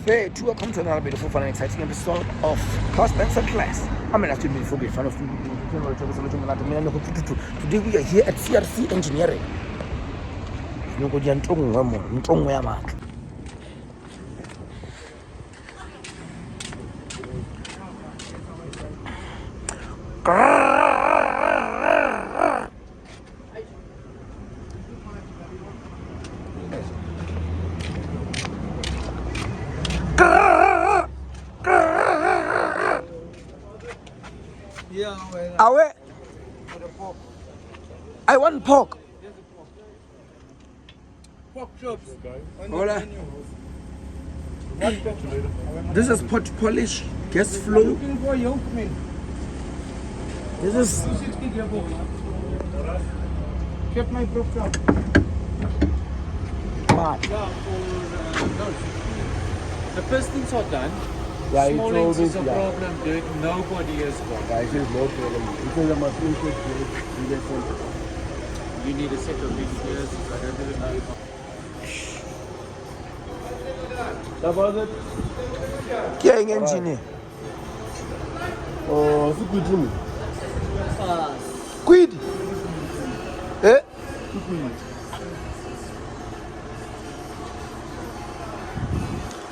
fair to welcome to another beautiful fun and exciting episode of Pistons and Class. I'm an actually beautiful great fan of today we are here at CRC Engineering. You go to Awe, I want pork. Pork chops. Hola. This is pot polish, gas flow. Looking for yoke, man. This is. Get my pork chop. What? The Pistons are done. Yeah, Smallings is a problem, dude. Nobody is one. Guys, there's no problem. Because I'm a You need a set of big players. I don't even know. About it? Getting engineer. Oh, it's a good room. Quid? Eh?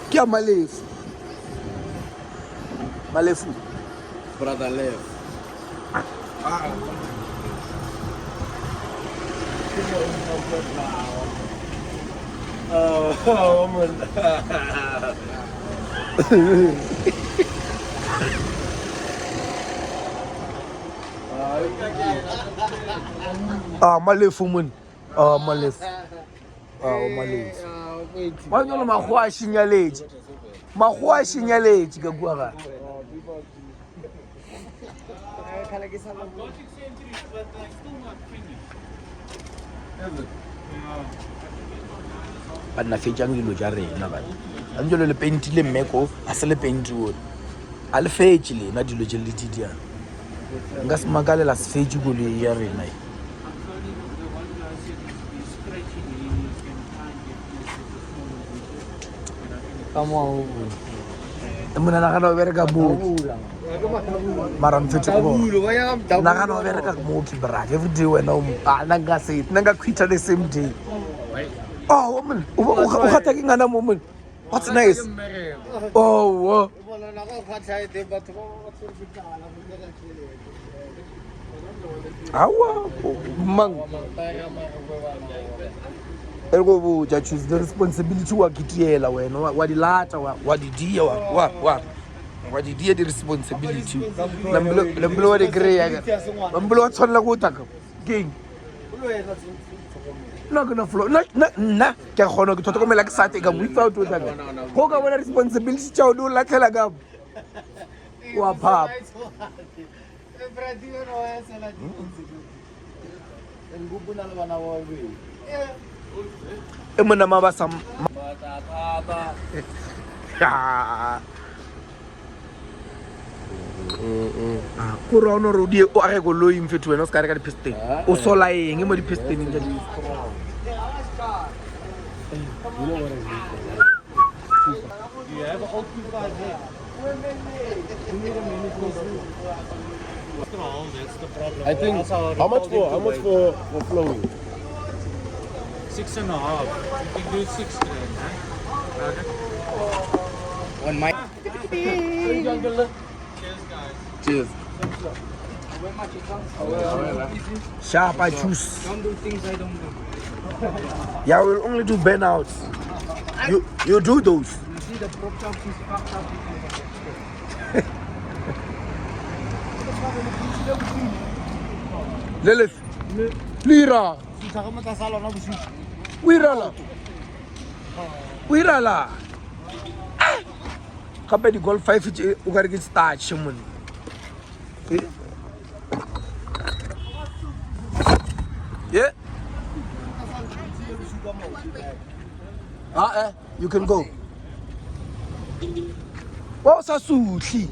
Kia Malef? Malefu. Brother Lev. Oh, man. Malefu man. Malefu. Malefu. Why don't ma go a shinyaleji? Ma go a shinyaleji ka bua ga. Banna fetjang dilo ja rena ba. Anjolo le pentile mmeko a se le penti o. A le fetji le na dilo je le didia. Nga se magalela se fetji go le ya rena. Come on. Mona na kana o bereka mo. Mara mfetji go. Na kana o bereka mo ki bra. Every day when nanga say nanga quit the same day. Oh, woman. Ukhatha ngana woman. What's nice? Oh. Awa, mang. Ergo ja choose the responsibility wa kitiela wena wa dilata wa didia wa what did the responsibility lamblo wa degree ya lamblo wa tsholla go taka king no gonna flow na ke khona ke thotokomela ke sate ka without o taka go ka bona responsibility tsa o la tlhela ka wa pap emona mabasa Kura ono rodi o age go loyi mfethu wena o ska re ka di piston o sola eng mo di piston ntse di You have an occupied head. You need a minute. That's the problem. I think how much for flowing? 6.5. You can do 6 grand, huh? one mic. Cheers, guys. Cheers. Sharp I choose. Don't do things I don't do. Yeah, we'll only do burnouts. You do those. You see the prop chops is fucked up. Lilith. Lira. Wirala. Kape di golf 5 o ka re ke starch mon. Yeah. You can go. What was sushi?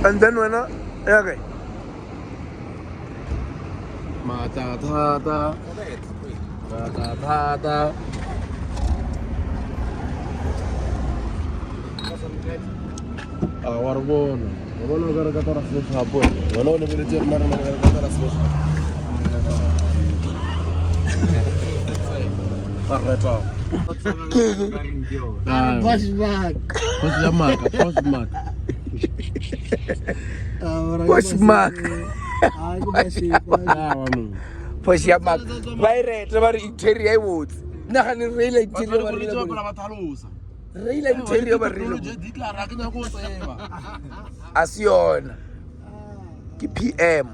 And then when okay. Tata. Wargona. Wargona gara Katra smash hapo. Wanaona vile tena mara gara Katra smash. Parreta. Postmark. Postmark. Aku masih. Postmark. Vai trabalhar interior woods. Na ni real interior Para barriga. matalusa. Real interior barriga. Declara que não consegue. Asion. Que PM.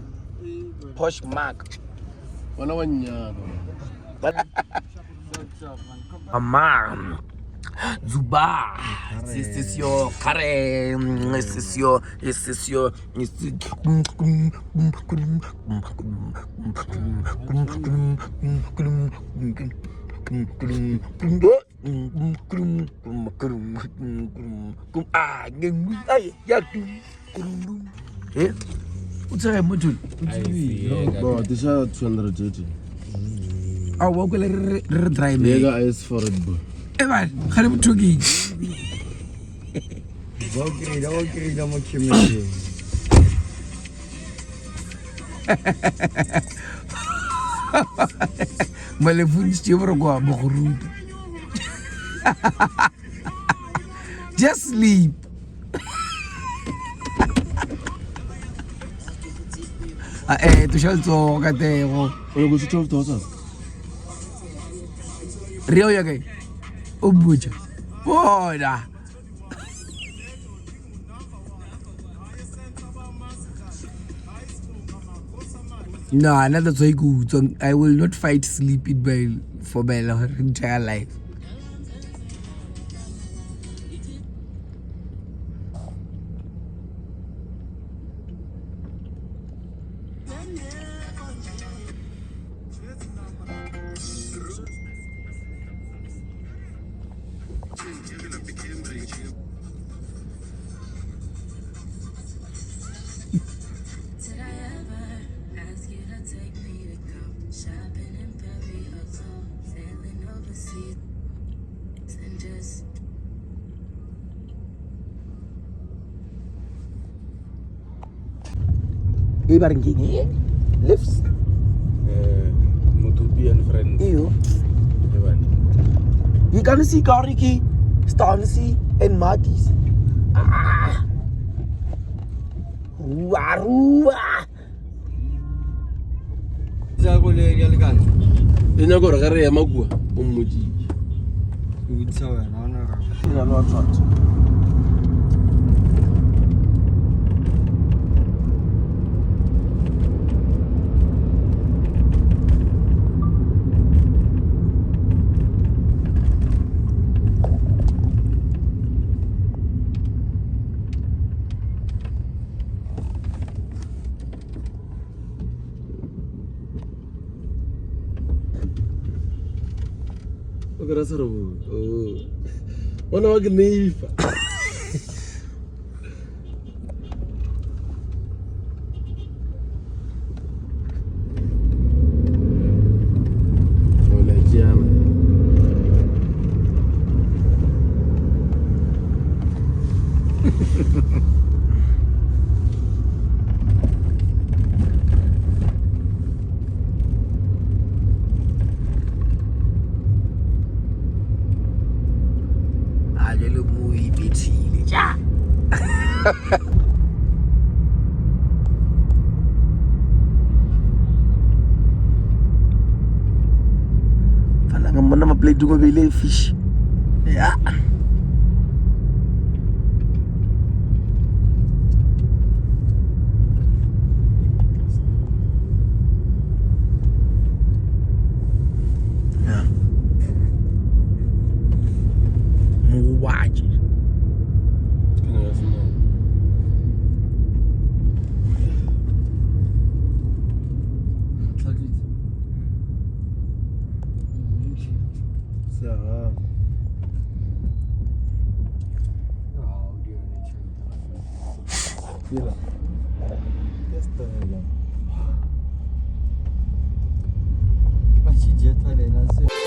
Postmark. Wana wanyaka. Mama. Zuba. C'est your carré. C'est your. Eh? Utsaka motul. Bro, this is 280. Ah, wa kwela re drive me. Mega is for it, bro. Eh man, khale mothoki. Okey, dah mau kemana? Malefundishe borokwa bogoruta. Just sleep. Tu shall talk at the Oyo go 12,000. Rio yake. Ubuja. Boda. No, another so good. So I will not fight sleep for my entire life. Bareng gini, lifts. Mutubi and friends. Iyo. You can see Kariki, Stancy, and Matis. Warua. Jago le kan. Ina go re ya magua o mmoji. Utsa wena ona ra. Ina no trot. Graças a Deus. Wana magnifa. Olha Diana. Alelo muy bitile ja. Fana ngamona ma-plate ngobele fish. Yeah. Muwaji. Gila. Masih E30 nasceu.